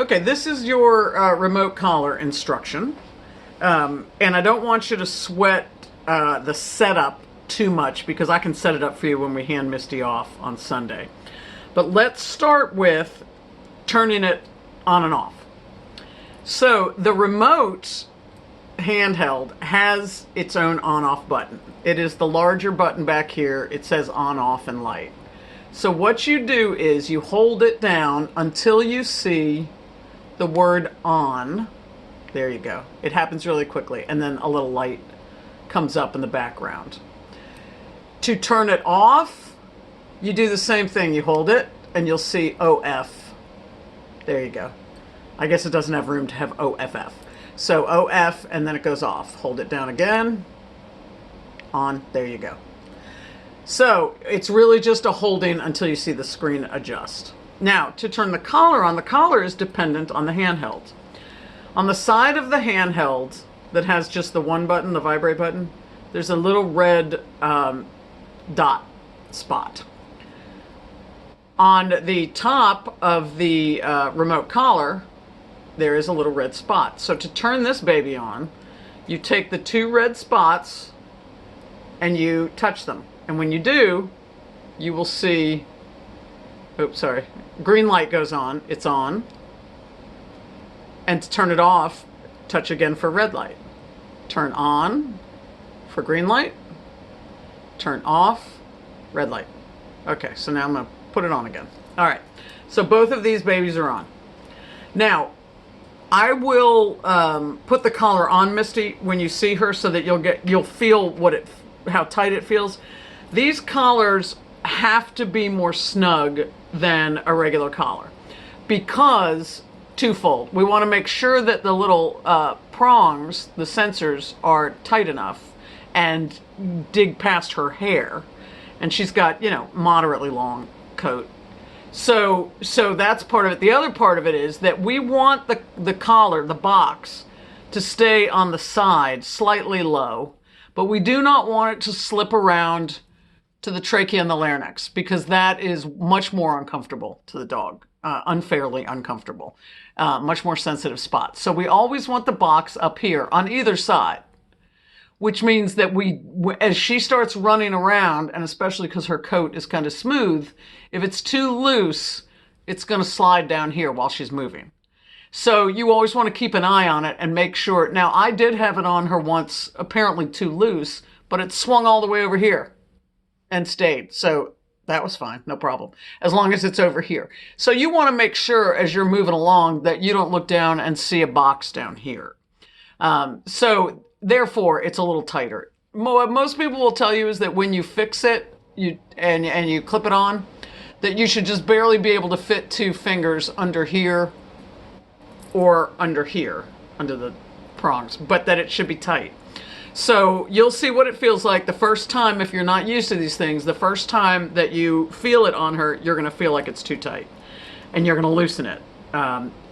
Okay, this is your remote collar instruction. And I don't want you to sweat the setup too much because I can set it up for you when we hand Misty off on Sunday. But let's start with turning it on and off. So the remote handheld has its own on-off button. It is the larger button back here. It says on, off, and light. So what you do is you hold it down until you see the word on. There you go. It happens really quickly, and then a little light comes up in the background. To turn it off, you do the same thing. You hold it, and you'll see OF. There you go. I guess it doesn't have room to have OFF. So OF, and then it goes off. Hold it down again. On. There you go. So it's really just a holding until you see the screen adjust. Now, to turn the collar is dependent on the handheld. On the side of the handheld that has just the one button, the vibrate button, there's a little red dot spot. On the top of the remote collar, there is a little red spot. So to turn this baby on, you take the two red spots and you touch them. And when you do, you will see, oops, sorry, green light goes on, it's on. And to turn it off, touch again for red light. Turn on for green light, turn off, red light. Okay, so now I'm gonna put it on again. All right, so both of these babies are on. Now, I will put the collar on Misty when you see her so that you'll feel how tight it feels. These collars have to be more snug than a regular collar because twofold. We want to make sure that the little prongs, the sensors, are tight enough and dig past her hair. And she's got, moderately long coat. So that's part of it. The other part of it is that we want the collar, the box, to stay on the side, slightly low, but we do not want it to slip around to the trachea and the larynx because that is much more uncomfortable to the dog, unfairly uncomfortable, much more sensitive spots. So we always want the box up here on either side, which means that as she starts running around, and especially because her coat is kind of smooth, if it's too loose, it's going to slide down here while she's moving. So you always want to keep an eye on it and make sure. Now, I did have it on her once, apparently too loose, but it swung all the way over here and stayed. So that was fine, no problem, as long as it's over here. So you want to make sure as you're moving along that you don't look down and see a box down here. So therefore, it's a little tighter. What most people will tell you is that when you fix it and you clip it on, that you should just barely be able to fit two fingers under here or under here, under the prongs, but that it should be tight. So you'll see what it feels like the first time. If you're not used to these things, the first time that you feel it on her, you're going to feel like it's too tight and you're going to loosen it.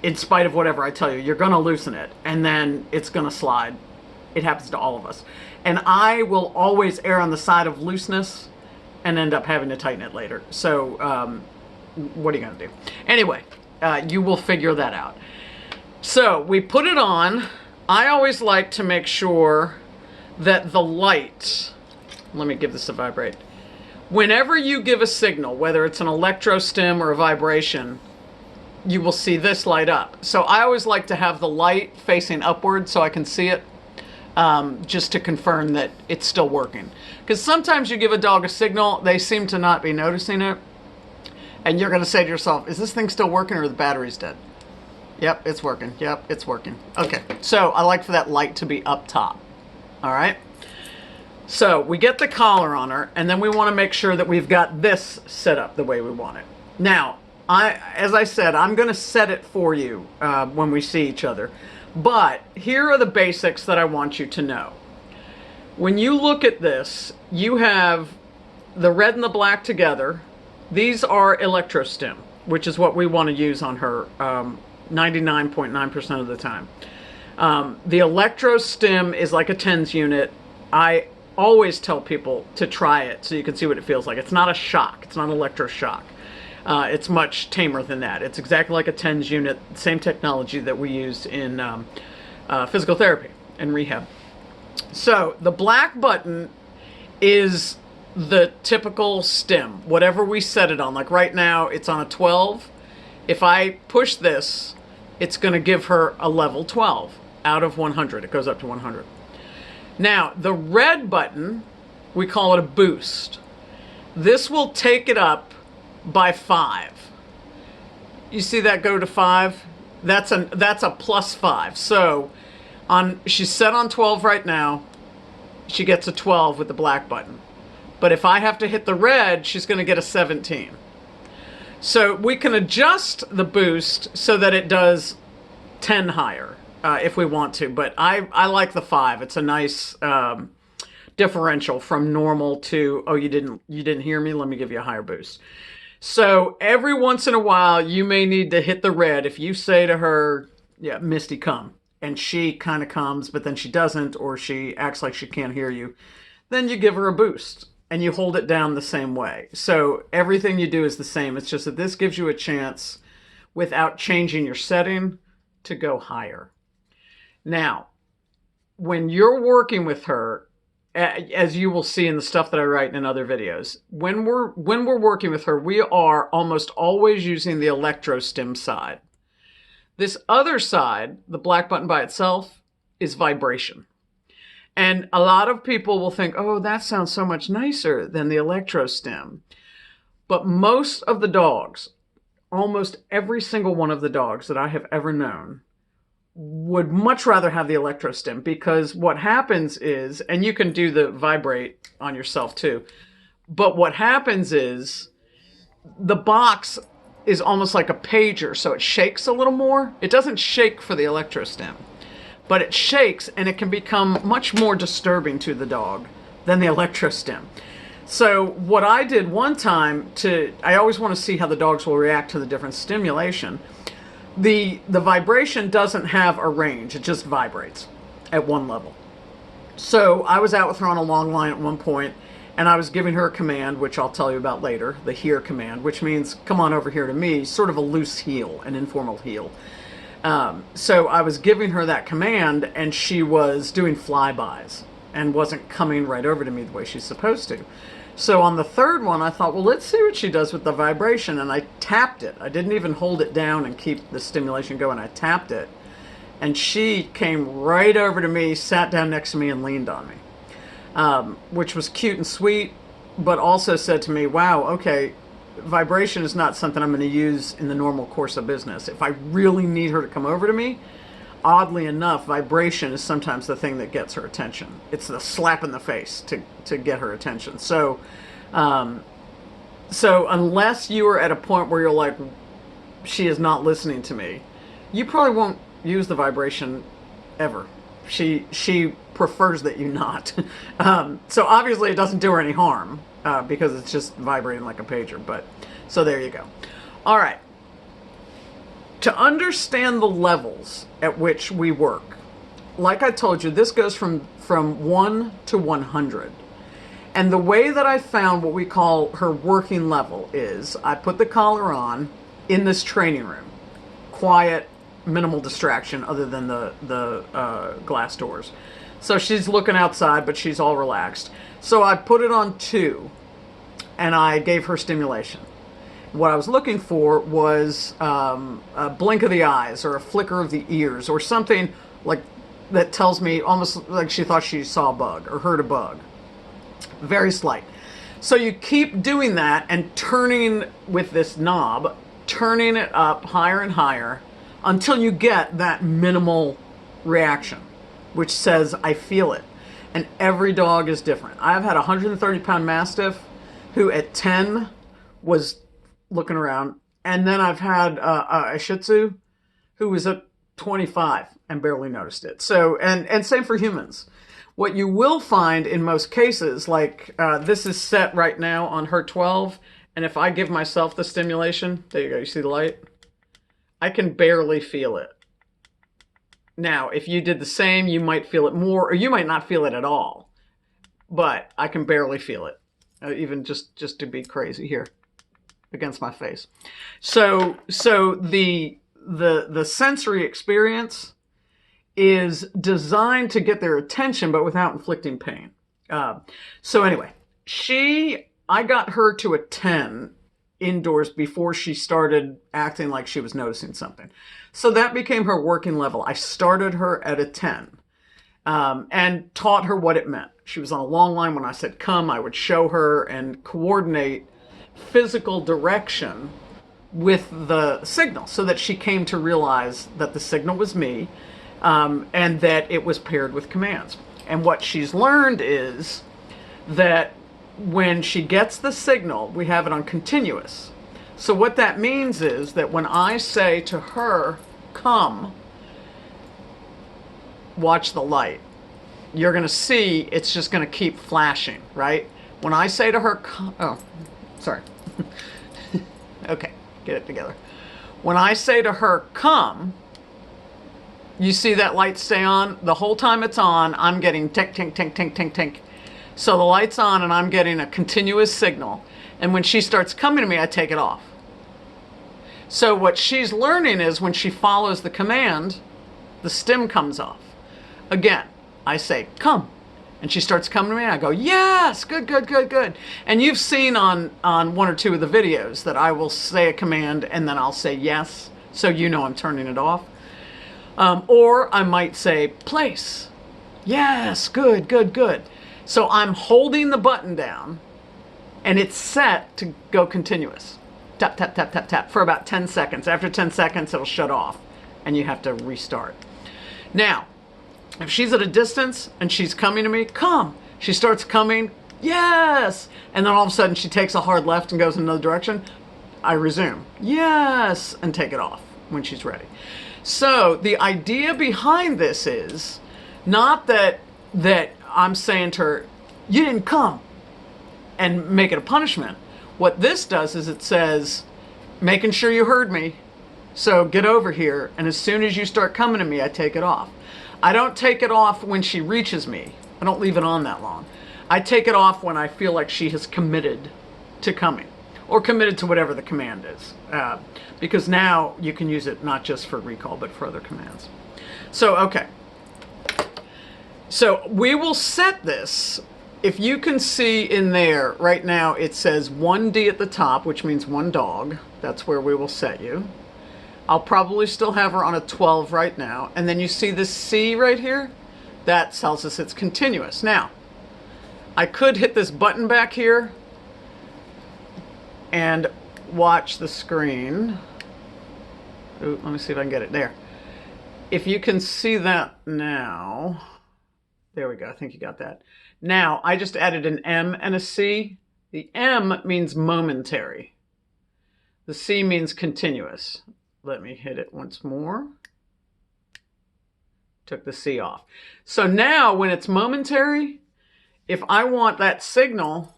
In spite of whatever I tell you, you're going to loosen it and then it's going to slide. It happens to all of us. And I will always err on the side of looseness and end up having to tighten it later. So what are you going to do? Anyway, you will figure that out. So we put it on. I always like to make sure that the light, let me give this a vibrate. Whenever you give a signal, whether it's an electro stim or a vibration, you will see this light up. So I always like to have the light facing upward so I can see it, just to confirm that it's still working. Because sometimes you give a dog a signal, they seem to not be noticing it, and you're going to say to yourself, is this thing still working or the battery's dead? Yep, it's working. Yep, it's working. Okay, so I like for that light to be up top. All right, so we get the collar on her, and then we want to make sure that we've got this set up the way we want it. Now, as I said, I'm going to set it for you when we see each other. But here are the basics that I want you to know. When you look at this, you have the red and the black together. These are electrostim, which is what we want to use on her 99.9% of the time. The electrostim is like a TENS unit. I always tell people to try it so you can see what it feels like. It's not a shock. It's not electroshock. It's much tamer than that. It's exactly like a TENS unit, same technology that we use in physical therapy and rehab. So the black button is the typical stim, whatever we set it on. Like right now, it's on a 12. If I push this, it's going to give her a level 12 out of 100. It goes up to 100. Now, the red button, we call it a boost. This will take it up by 5. You see that go to 5? That's a +5. So she's set on 12 right now. She gets a 12 with the black button. But if I have to hit the red, she's going to get a 17. So we can adjust the boost so that it does 10 higher if we want to. But I like the 5. It's a nice differential from normal to, oh, you didn't hear me? Let me give you a higher boost. So every once in a while, you may need to hit the red. If you say to her, yeah, Misty, come. And she kind of comes, but then she doesn't, or she acts like she can't hear you, then you give her a boost and you hold it down the same way. So everything you do is the same. It's just that this gives you a chance without changing your setting to go higher. Now, when you're working with her, as you will see in the stuff that I write in other videos, when we're working with her, we are almost always using the electrostim side. This other side, the black button by itself, is vibration. And a lot of people will think, oh, that sounds so much nicer than the electrostim. But most of the dogs, almost every single one of the dogs that I have ever known, would much rather have the electrostim, because what happens is, and you can do the vibrate on yourself too, but what happens is the box is almost like a pager, so it shakes a little more. It doesn't shake for the electrostim, but it shakes, and it can become much more disturbing to the dog than the electrostim. So what I did one time, I always want to see how the dogs will react to the different stimulation. The vibration doesn't have a range, it just vibrates at one level. So I was out with her on a long line at one point, and I was giving her a command, which I'll tell you about later, the here command, which means come on over here to me, sort of a loose heel, an informal heel. So I was giving her that command, and she was doing flybys and wasn't coming right over to me the way she's supposed to. So on the third one, I thought, well, let's see what she does with the vibration, and I tapped it. I didn't even hold it down and keep the stimulation going. I tapped it, and she came right over to me, sat down next to me, and leaned on me. Which was cute and sweet, but also said to me, wow, okay, vibration is not something I'm going to use in the normal course of business. If I really need her to come over to me, oddly enough, vibration is sometimes the thing that gets her attention. It's the slap in the face to get her attention. So unless you are at a point where you're like, she is not listening to me, you probably won't use the vibration ever. She prefers that you not. So obviously it doesn't do her any harm because it's just vibrating like a pager. But so there you go. All right. To understand the levels at which we work, like I told you, this goes from 1 to 100. And the way that I found what we call her working level is I put the collar on in this training room. Quiet, minimal distraction other than the glass doors. So she's looking outside, but she's all relaxed. So I put it on 2, and I gave her stimulation. What I was looking for was a blink of the eyes or a flicker of the ears or something like that tells me almost like she thought she saw a bug or heard a bug. Very slight. So you keep doing that and turning with this knob, turning it up higher and higher until you get that minimal reaction, which says, I feel it. And every dog is different. I've had a 130-pound Mastiff who at 10 was looking around. And then I've had a Shih Tzu who was at 25 and barely noticed it. So, and same for humans. What you will find in most cases, like this is set right now on her 12. And if I give myself the stimulation, there you go, you see the light? I can barely feel it. Now, if you did the same, you might feel it more, or you might not feel it at all. But I can barely feel it, even just to be crazy here. against my face. So the sensory experience is designed to get their attention, but without inflicting pain. So anyway, I got her to a 10 indoors before she started acting like she was noticing something. So that became her working level. I started her at a 10 and taught her what it meant. She was on a long line. When I said come, I would show her and coordinate physical direction with the signal so that she came to realize that the signal was me, and that it was paired with commands. And what she's learned is that when she gets the signal, we have it on continuous. So what that means is that when I say to her, come, watch the light, you're going to see it's just going to keep flashing, right? When I say to her, oh, sorry. Okay, get it together. When I say to her, come, you see that light stay on? The whole time it's on, I'm getting tink, tink, tink, tink, tink, tink. So the light's on and I'm getting a continuous signal. And when she starts coming to me, I take it off. So what she's learning is when she follows the command, the stim comes off. Again, I say, come. And she starts coming to me, and I go, yes, good, good, good, good. And you've seen on one or two of the videos that I will say a command and then I'll say yes, so you know I'm turning it off. Or I might say, place. Yes, good, good, good. So I'm holding the button down, and it's set to go continuous. Tap, tap, tap, tap, tap, for about 10 seconds. After 10 seconds, it'll shut off, and you have to restart. Now, if she's at a distance and she's coming to me, come. She starts coming, yes. And then all of a sudden she takes a hard left and goes in another direction. I resume, yes, and take it off when she's ready. So the idea behind this is not that I'm saying to her, you didn't come, and make it a punishment. What this does is it says, making sure you heard me, so get over here, and as soon as you start coming to me, I take it off. I don't take it off when she reaches me. I don't leave it on that long. I take it off when I feel like she has committed to coming, or committed to whatever the command is. Because now you can use it not just for recall, but for other commands. So, okay. So we will set this. If you can see in there, right now it says 1D at the top, which means one dog. That's where we will set you. I'll probably still have her on a 12 right now. And then you see this C right here? That tells us it's continuous. Now, I could hit this button back here and watch the screen. Ooh, let me see if I can get it there. If you can see that now, there we go. I think you got that. Now, I just added an M and a C. The M means momentary. The C means continuous. Let me hit it once more. Took the C off. So now when it's momentary, if I want that signal,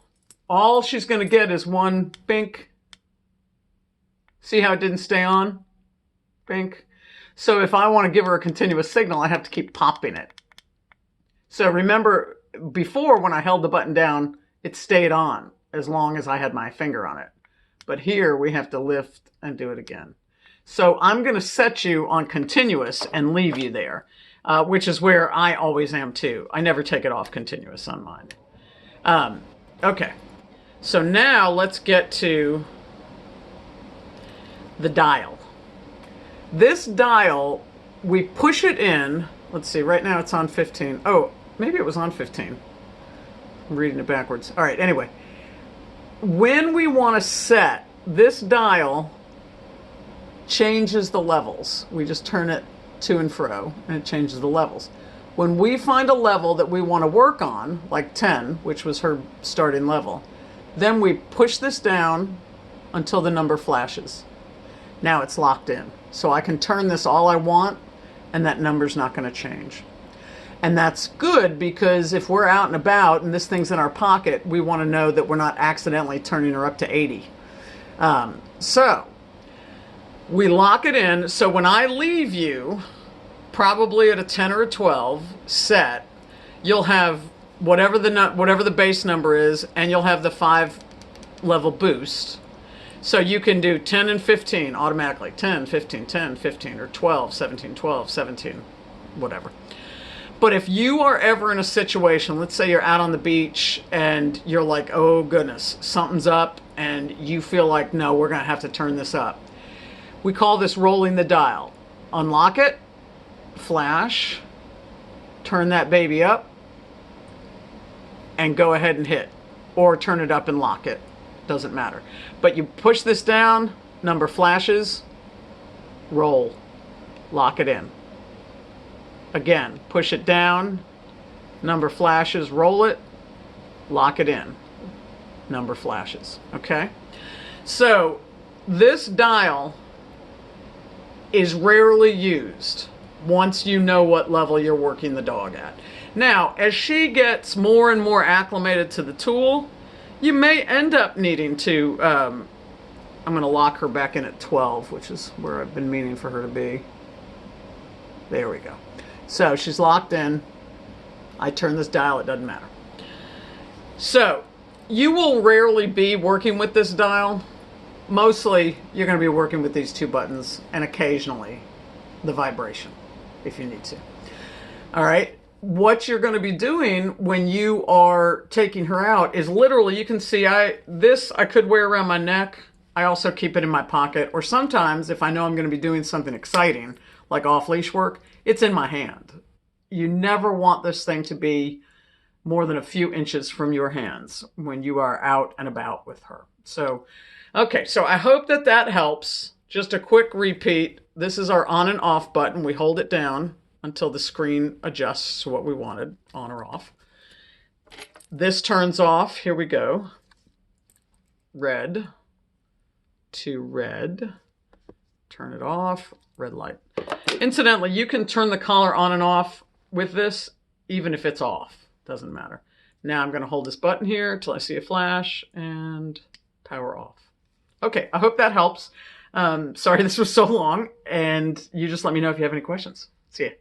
all she's going to get is one bink. See how it didn't stay on? Bink. So if I want to give her a continuous signal, I have to keep popping it. So remember, before when I held the button down, it stayed on as long as I had my finger on it. But here we have to lift and do it again. So I'm going to set you on continuous and leave you there, which is where I always am too. I never take it off continuous on mine. Okay, so now let's get to the dial. This dial, we push it in. Let's see, right now it's on 15. Oh, maybe it was on 15. I'm reading it backwards. All right, anyway. When we want to set this dial, changes the levels. We just turn it to and fro and it changes the levels. When we find a level that we want to work on, like 10, which was her starting level, then we push this down until the number flashes. Now it's locked in. So I can turn this all I want and that number's not going to change. And that's good because if we're out and about and this thing's in our pocket, we want to know that we're not accidentally turning her up to 80. So we lock it in. So when I leave you, probably at a 10 or a 12 set, you'll have whatever the base number is, and you'll have the 5 level boost. So you can do 10 and 15 automatically. 10, 15, 10, 15, or 12, 17, 12, 17, whatever. But if you are ever in a situation, let's say you're out on the beach and you're like, oh goodness, something's up, and you feel like, no, we're going to have to turn this up. We call this rolling the dial. Unlock it, flash, turn that baby up, and go ahead and hit. Or turn it up and lock it. Doesn't matter. But you push this down, number flashes, roll, lock it in. Again, push it down, number flashes, roll it, lock it in. Number flashes, okay? So this dial is rarely used once you know what level you're working the dog at. Now, as she gets more and more acclimated to the tool, you may end up needing to, I'm going to lock her back in at 12, which is where I've been meaning for her to be. There we go. So she's locked in. I turn this dial, it doesn't matter. So you will rarely be working with this dial. Mostly you're going to be working with these two buttons and occasionally the vibration if you need to. All right. What you're going to be doing when you are taking her out is literally, you can see I could wear around my neck. I also keep it in my pocket, or sometimes if I know I'm going to be doing something exciting like off-leash work, it's in my hand. You never want this thing to be more than a few inches from your hands when you are out and about with her. So, okay, so I hope that that helps. Just a quick repeat. This is our on and off button. We hold it down until the screen adjusts to what we wanted, on or off. This turns off. Here we go. Red to red. Turn it off. Red light. Incidentally, you can turn the collar on and off with this, even if it's off. Doesn't matter. Now I'm going to hold this button here until I see a flash and power off. Okay, I hope that helps. Sorry this was so long, and you just let me know if you have any questions. See ya.